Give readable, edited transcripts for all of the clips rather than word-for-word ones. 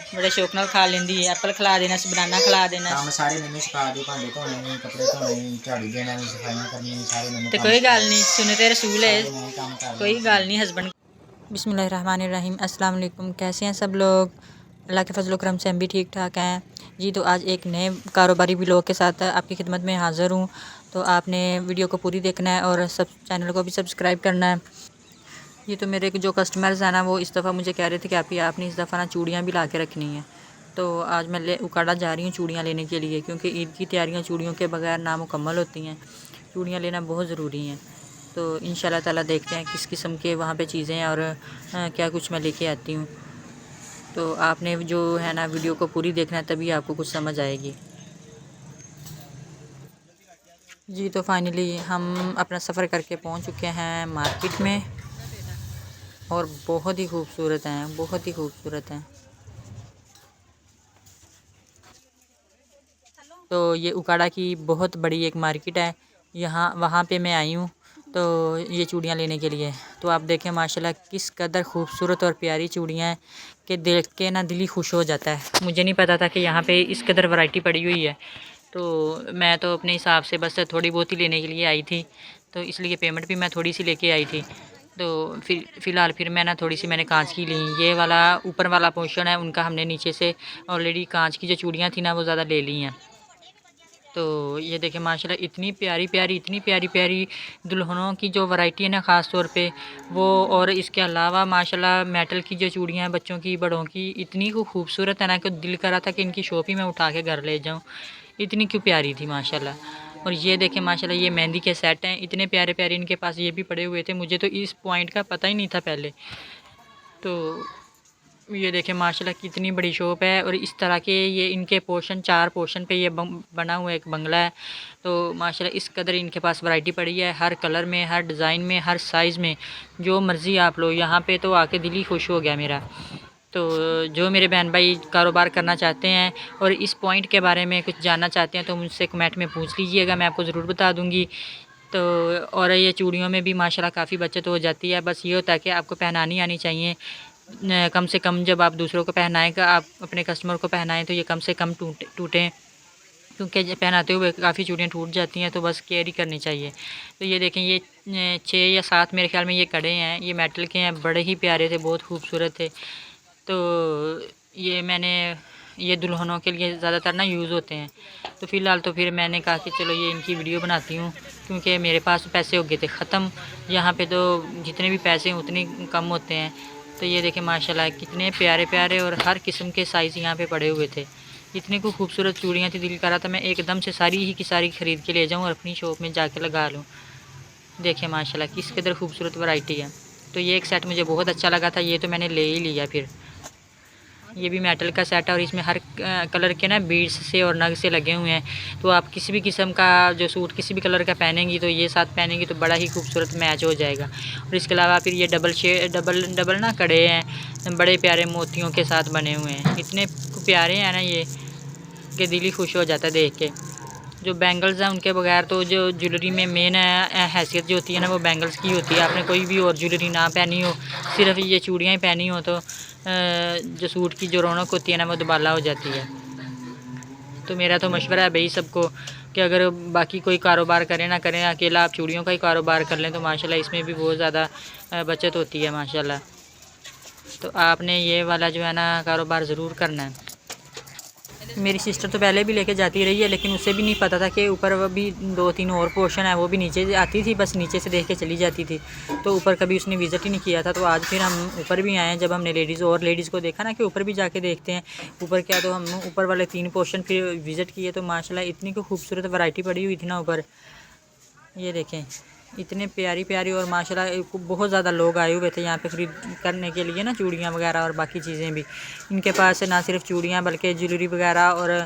बड़े शौक नाल खा लेंदी है। एप्पल खिला देना, बनाना खिला देना। काम सारे मैंने सिखा दिए, भांडे धोने, कपड़े धोने, झाड़ू देना, सफाइयां करनी, सारे मैंने तो काम कोई सिखा गल नहीं, सुनते रसूल है, सारे मैंने काम कर कोई गल नहीं हस्बैंड। बिस्मिल्लाहिर्रहमानिर्रहीम, अस्सलाम वालेकुम। कैसे हैं सब लोग? अल्लाह के फजल करम से हम भी ठीक ठाक हैं जी। तो आज एक नए कारोबारी व्लॉग के साथ आपकी खिदमत में हाज़िर हूँ। तो आपने वीडियो को पूरी देखना है और सब चैनल को भी सब्सक्राइब करना है। ये तो मेरे जो कस्टमर्स हैं ना, वो इस दफ़ा मुझे कह रहे थे कि आपने इस दफ़ा ना चूड़ियाँ भी ला के रखनी है। तो आज मैं उकाड़ा जा रही हूँ चूड़ियाँ लेने के लिए, क्योंकि ईद की तैयारियाँ चूड़ियों के बगैर नामुकम्मल होती हैं। चूड़ियाँ लेना बहुत ज़रूरी हैं। तो इंशाल्लाह ताला देखते हैं किस किस्म के वहाँ पे चीज़ें हैं और क्या कुछ मैं लेके आती हूँ। तो आपने जो है ना वीडियो को पूरी देखना है, तभी आपको कुछ समझ आएगी जी। तो फाइनली हम अपना सफ़र करके पहुँच चुके हैं मार्केट में, और बहुत ही खूबसूरत हैं, बहुत ही खूबसूरत हैं। तो ये उकाड़ा की बहुत बड़ी एक मार्केट है, यहाँ वहाँ पे मैं आई हूँ तो ये चूड़ियाँ लेने के लिए। तो आप देखें माशाल्लाह किस कदर खूबसूरत और प्यारी चूड़ियाँ हैं कि देख के ना दिल ही खुश हो जाता है। मुझे नहीं पता था कि यहाँ पे इस कदर वैरायटी पड़ी हुई है। तो मैं तो अपने हिसाब से बस थोड़ी बहुत ही लेने के लिए आई थी, तो इसलिए पेमेंट भी मैं थोड़ी सी लेके आई थी। तो फ़िलहाल फिर मैं ना थोड़ी सी मैंने कांच की ली। ये वाला ऊपर वाला पोर्शन है उनका हमने नीचे से ऑलरेडी कांच की जो चूड़ियाँ थी ना वो ज़्यादा ले ली हैं। तो ये देखें माशाल्लाह इतनी प्यारी प्यारी दुल्हनों की जो वैरायटी है ना, ख़ास तौर पे वो। और इसके अलावा माशाल्लाह मेटल की जो चूड़ियाँ हैं बच्चों की, बड़ों की, इतनी खूबसूरत है ना कि दिल कर रहा था कि इनकी शॉप ही मैं उठा के घर ले जाऊँ, इतनी क्यों प्यारी थी माशाल्लाह। और ये देखें माशाल्लाह ये मेहंदी के सेट हैं, इतने प्यारे प्यारे इनके पास ये भी पड़े हुए थे। मुझे तो इस पॉइंट का पता ही नहीं था पहले। तो ये देखें माशाल्लाह कितनी बड़ी शॉप है। और इस तरह के ये इनके पोर्शन 4 पोर्शन पे ये बना हुआ एक बंगला है। तो माशाल्लाह इस कदर इनके पास वैरायटी पड़ी है, हर कलर में, हर डिज़ाइन में, हर साइज़ में, जो मर्ज़ी आप लो। यहाँ पे तो आके दिल ही खुश हो गया मेरा। तो जो मेरे बहन भाई कारोबार करना चाहते हैं और इस पॉइंट के बारे में कुछ जानना चाहते हैं तो मुझसे कमेंट में पूछ लीजिएगा, मैं आपको ज़रूर बता दूँगी। तो और ये चूड़ियों में भी माशाल्लाह काफ़ी बचत हो जाती है। बस ये होता है कि आपको पहनानी आनी चाहिए। कम से कम जब आप दूसरों को पहनाएगा, आप अपने कस्टमर को पहनाएं तो ये कम से कम टूटें, क्योंकि पहनाते हुए काफ़ी चूड़ियाँ टूट जाती हैं। तो बस केयर ही करनी चाहिए। तो ये देखें ये 6 या 7 मेरे ख्याल में ये कड़े हैं, ये मेटल के हैं, बड़े ही प्यारे थे, बहुत खूबसूरत थे। तो ये दुल्हनों के लिए ज़्यादातर ना यूज़ होते हैं। तो फ़िलहाल तो फिर मैंने कहा कि चलो ये इनकी वीडियो बनाती हूँ, क्योंकि मेरे पास पैसे हो गए थे ख़त्म। यहाँ पे तो जितने भी पैसे हैं उतने कम होते हैं। तो ये देखें माशाल्लाह कितने प्यारे प्यारे और हर किस्म के साइज़ यहाँ पे पड़े हुए थे। इतनी को खूबसूरत चूड़ियाँ थी, दिल कर रहा था मैं एकदम से सारी ही की सारी ख़रीद के ले जाऊँ और अपनी शॉप में जाके लगा लूँ। देखें माशाल्लाह किस कदर खूबसूरत वैरायटी है। तो ये एक सेट मुझे बहुत अच्छा लगा था, ये तो मैंने ले ही लिया फिर। ये भी मेटल का सेट है और इसमें हर कलर के ना बीड्स से और नग से लगे हुए हैं। तो आप किसी भी किस्म का जो सूट किसी भी कलर का पहनेंगी तो ये साथ पहनेंगी तो बड़ा ही खूबसूरत मैच हो जाएगा। और इसके अलावा फिर ये डबल ना कड़े हैं, बड़े प्यारे मोतियों के साथ बने हुए हैं। इतने प्यारे हैं ना ये कि दिल ही खुश हो जाता है देख के। जो बैंगल्स हैं उनके बगैर तो जो ज्वेलरी में मेन हैसियत जो होती है ना वो बैंगल्स की होती है। आपने कोई भी और ज्वेलरी ना पहनी हो, सिर्फ ये चूड़ियाँ ही पहनी हो, तो जो सूट की जो रौनक होती है ना वो दुबाला हो जाती है। तो मेरा तो मशवरा है भाई सबको कि अगर बाकी कोई कारोबार करें ना करें, अकेला आप चूड़ियों का ही कारोबार कर लें तो माशाल्लाह इसमें भी बहुत ज़्यादा बचत होती है माशाल्लाह। तो आपने ये वाला जो है ना कारोबार ज़रूर करना है। मेरी सिस्टर तो पहले भी लेके जाती रही है, लेकिन उसे भी नहीं पता था कि ऊपर भी 2-3 और पोर्शन है, वो भी नीचे से आती थी, बस नीचे से देख के चली जाती थी। तो ऊपर कभी उसने विज़िट ही नहीं किया था। तो आज फिर हम ऊपर भी आए हैं, जब हमने लेडीज़ को देखा ना कि ऊपर भी जाके देखते हैं ऊपर क्या, तो हम ऊपर वाले 3 पोर्शन फिर विज़िट किए। तो माशाल्लाह इतनी को खूबसूरत वैरायटी पड़ी हुई थी ना ऊपर। ये देखें इतने प्यारी प्यारी, और माशाल्लाह बहुत ज़्यादा लोग आए हुए थे यहाँ पे खरीद करने के लिए ना, चूड़ियाँ वगैरह और बाकी चीज़ें भी। इनके पास ना सिर्फ चूड़ियाँ बल्कि ज्वेलरी वगैरह और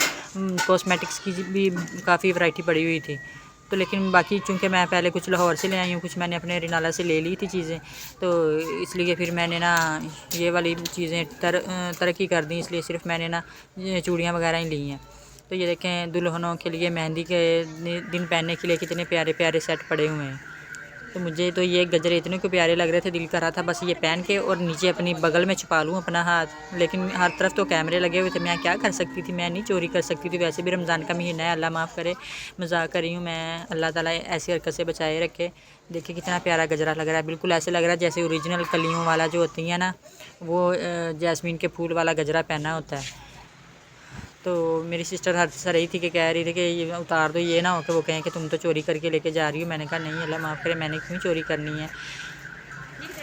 कॉस्मेटिक्स की भी काफ़ी वैरायटी पड़ी हुई थी। तो लेकिन बाकी चूँकि मैं पहले कुछ लाहौर से ले आई हूँ, कुछ मैंने अपने रिनाला से ले ली थी चीज़ें, तो इसलिए फिर मैंने ना ये वाली चीज़ें तरक्की कर दी, इसलिए सिर्फ मैंने ना चूड़ियाँ वगैरह ही ली हैं। तो ये देखें दुल्हनों के लिए मेहंदी के दिन पहनने के लिए कितने प्यारे प्यारे सेट पड़े हुए हैं। तो मुझे तो ये गजरे इतने को प्यारे लग रहे थे, दिल कर रहा था बस ये पहन के और नीचे अपनी बगल में छुपा लूँ अपना हाथ। लेकिन हर तरफ तो कैमरे लगे हुए थे, मैं क्या कर सकती थी, मैं नहीं चोरी कर सकती थी। वैसे भी रमज़ान का महीना है, अल्लाह माफ़ करे, मजाक कर रही हूँ मैं। अल्लाह ताला ऐसी हरकत से बचाए रखे। देखिए कितना प्यारा गजरा लग रहा है, बिल्कुल ऐसे लग रहा है जैसे ओरिजिनल कलियों वाला जो होती है ना, वो जैस्मीन के फूल वाला गजरा पहना होता है। तो मेरी सिस्टर हद से रही थी कि कह रही थी कि ये उतार दो, ये ना हो कि वो कहें कि तुम तो चोरी करके लेके जा रही हो। मैंने कहा नहीं, अल्लाह माफ़ करे, मैंने क्यों चोरी करनी है।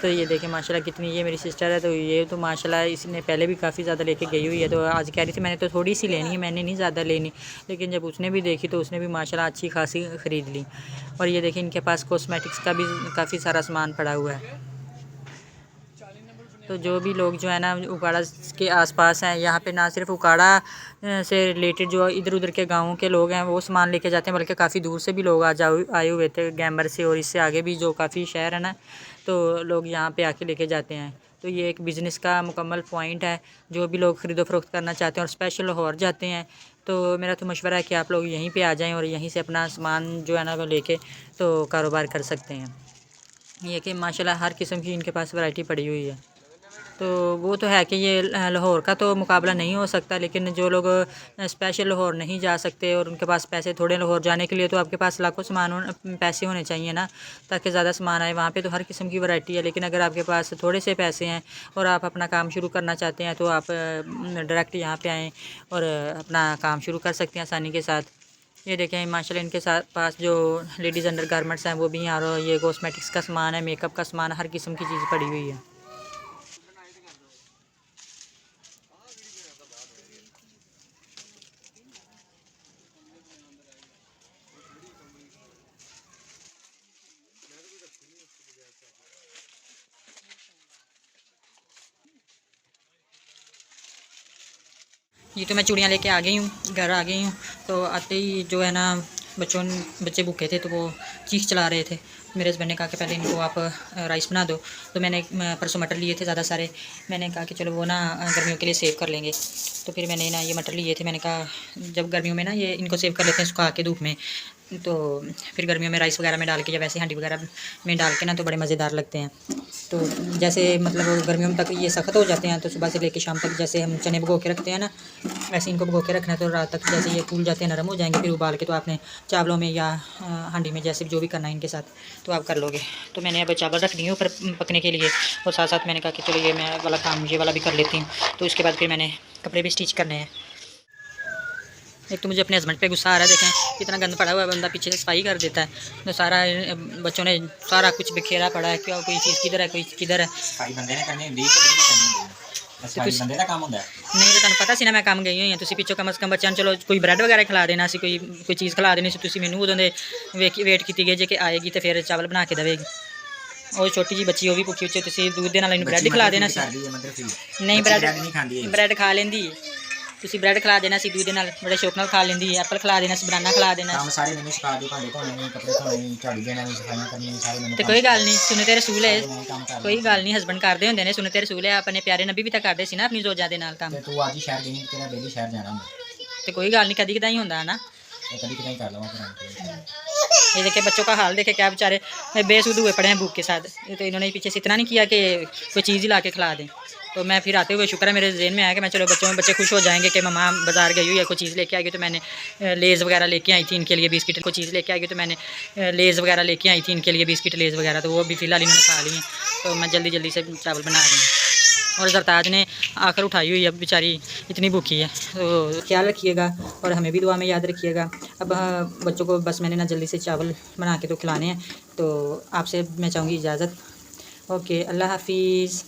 तो ये देखें माशाल्लाह कितनी, ये मेरी सिस्टर है तो ये तो माशाल्लाह इसने पहले भी काफ़ी ज़्यादा लेके गई हुई है। तो आज कह रही थी मैंने तो थोड़ी सी लेनी है, मैंने नहीं ज़्यादा लेनी। लेकिन जब उसने भी देखी तो उसने भी माशाल्लाह अच्छी खासी ख़रीद ली। और ये देखें इनके पास कॉस्मेटिक्स का भी काफ़ी सारा सामान पड़ा हुआ है। तो जो भी लोग जो है ना उकाड़ा के आसपास हैं, यहाँ पे ना सिर्फ उकाड़ा से रिलेटेड जो इधर उधर के गाँवों के लोग हैं वो सामान लेके जाते हैं, बल्कि काफ़ी दूर से भी लोग आए हुए थे गैम्बर से, और इससे आगे भी जो काफ़ी शहर है ना, तो लोग यहाँ पे आके लेके जाते हैं। तो ये एक बिज़नेस का मुकम्मल पॉइंट है। जो भी लोग ख़रीदो फरोख्त करना चाहते हैं और स्पेशल लाहौर जाते हैं, तो मेरा तो मशवरा है कि आप लोग यहीं पे आ जाएं और यहीं से अपना सामान जो है ना वो लेके तो कारोबार कर सकते हैं। ये कि माशाल्लाह हर किस्म की इनके पास वैरायटी पड़ी हुई है। तो वो तो है कि ये लाहौर का तो मुकाबला नहीं हो सकता, लेकिन जो लोग स्पेशल लाहौर नहीं जा सकते और उनके पास पैसे थोड़े लाहौर जाने के लिए, तो आपके पास लाखों पैसे होने चाहिए ना, ताकि ज़्यादा सामान आए। वहाँ पे तो हर किस्म की वैरायटी है, लेकिन अगर आपके पास थोड़े से पैसे हैं और आप अपना काम शुरू करना चाहते हैं, तो आप डायरेक्ट यहाँ पे आएँ और अपना काम शुरू कर सकते हैं आसानी के साथ। ये देखें माशाल्लाह इनके साथ पास जो लेडीज़ अंडर गारमेंट्स हैं वो भी हैं, और ये कॉस्मेटिक्स का सामान है, मेकअप का सामान, हर किस्म की चीज़ पड़ी हुई है। ये तो मैं चूड़ियाँ लेके आ गई हूँ, घर आ गई हूँ। तो आते ही जो है ना बच्चे भूखे थे तो वो चीख चला रहे थे। मेरे हस्बैंड ने कहा कि पहले इनको आप राइस बना दो। तो मैंने परसों मटर लिए थे ज़्यादा सारे, मैंने कहा कि चलो वो ना गर्मियों के लिए सेव कर लेंगे। तो फिर मैंने ना ये मटर लिए थे, मैंने कहा जब गर्मियों में ना ये इनको सेव कर लेते हैं सुखा के धूप में, तो फिर गर्मियों में राइस वगैरह में डाल के या वैसे हांडी वगैरह में डाल के ना तो बड़े मज़ेदार लगते हैं। तो जैसे मतलब गर्मियों तक ये सख्त हो जाते हैं, तो सुबह से लेकर शाम तक जैसे हम चने भिगो के रखते हैं ना, वैसे इनको भिगो के रखना है। तो रात तक जैसे ये फूल जाते हैं, नरम हो जाएंगे, फिर उबाल के तो आपने चावलों में या हांडी में जैसे जो भी करना है इनके साथ तो आप कर लोगे। तो मैंने अब चावल रख दिए ऊपर पकने के लिए, और साथ साथ मैंने कहा कि चलो ये मैं वाला काम ये वाला भी कर लेती हूँ। तो उसके बाद फिर मैंने कपड़े भी स्टिच करने हैं। एक तो मुझे अपने हस्बैंड पे गुस्सा आ रहा है, देखें कितना गंद पड़ा हुआ है, बंदा पीछे से सफाई कर देता है। तो सारा बच्चों ने सारा कुछ बिखेरा पड़ा है, क्या कोई चीज़ किधर है कोई किधर है। सफाई बंदे ने करनी होंदी, सफाई बंदे दा काम होंदा है। नहीं तो तुहानू पता सी ना मैं काम गई हुई हाँ, तुसीं पिछों कम अज़ कम बच्चों चलो कोई ब्रैड वगैरह खिला देना सी, कोई चीज़ खिला देनी सी। तुसीं मैनू उदों दे वेट की गई जे कि आएगी तो फिर चावल बना के देवेगी। और छोटी जी बच्ची वो भी भुखी उच्ची, तुसीं दूध दे नाल इहनूं ब्रैड खिला देना सी। नहीं ब्रैड खा लेंदी है, तुसीं ब्रैड खिला देना सी दूध दे नाल, बड़े शौक नाल खा लेंदी है। एप्पल खिला देना सी, बनाना खिला देना। काम सारे मैंने सिखा दिए, भांडे धोने, कपड़े धोने, झाड़ू देना, सफाइयां करनी, सारे मैंने। तो कोई गल नहीं, सुने ते रसूल है, कोई गल नहीं, हस्बैंड करते होंदे ने, सुने ते रसूल है। अपने प्यारे नबी भी तो करते सी ना अपनी जोजा दे नाल काम। ते तू आज ही शहर गई, तेरा डेली शहर जाना होंदा। तो कोई गल नहीं, कदी कदाई होंदा है ना, कभी कभी कर लवा फिर। ये देखे बच्चों का हाल देखे, क्या बेचारे बेसुध हुए पड़े हैं भूख के साथ। तो इन्होंने पीछे से इतना नहीं किया कि कोई चीज़ ही ला के खिला दें। तो मैं फिर आते हुए शुक्र है मेरे जहन में आया कि मैं चलो बच्चे खुश हो जाएंगे कि मम्मा बाज़ार गई हुई है, कोई चीज़ लेके आएगी। तो मैंने लेज़ वगैरह लेके आई थी इनके लिए, बिस्किट कोई चीज़ लेके आएगी। तो मैंने लेज़ वगैरह लेके आई थी इनके लिए, बिस्किट लेज़ वगैरह। तो वो भी फ़िलहाल इन्होंने खा ली हैं। तो मैं जल्दी जल्दी से चावल बना रही हूँ। और सरताज ने आकर उठाई हुई है, बेचारी इतनी भूखी है। तो ख्याल रखिएगा और हमें भी दुआ में याद रखिएगा। अब बच्चों को बस मैंने ना जल्दी से चावल बना के तो खिलाने हैं। तो आपसे मैं चाहूँगी इजाज़त। ओके, अल्लाह हाफिज़।